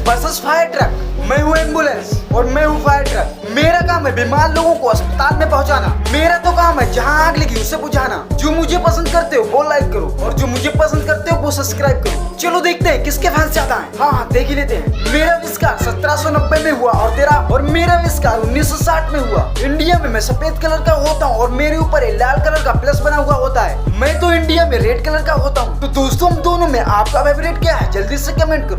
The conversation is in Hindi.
Versus fire truck. मैं हूँ एम्बुलेंस और मैं हूँ फायर ट्रक। मेरा काम है बीमार लोगों को अस्पताल में पहुँचाना। मेरा तो काम है जहाँ आग लगी उसे बुझाना। जो मुझे पसंद करते हो वो लाइक करो और जो मुझे पसंद करते हो वो सब्सक्राइब करो। चलो देखते हैं किसके फैंस ज्यादा हैं। हाँ देख ही लेते हैं। मेरा आविष्कार 1790 में हुआ और तेरा और मेरा आविष्कार 1960 में हुआ। इंडिया में मैं सफेद कलर का होता हूँ और मेरे ऊपर एक लाल कलर का प्लस बना हुआ होता है। मैं तो इंडिया में रेड कलर का होता हूँ। तो दोस्तों हम दोनों में आपका फेवरेट क्या है जल्दी से कमेंट करो।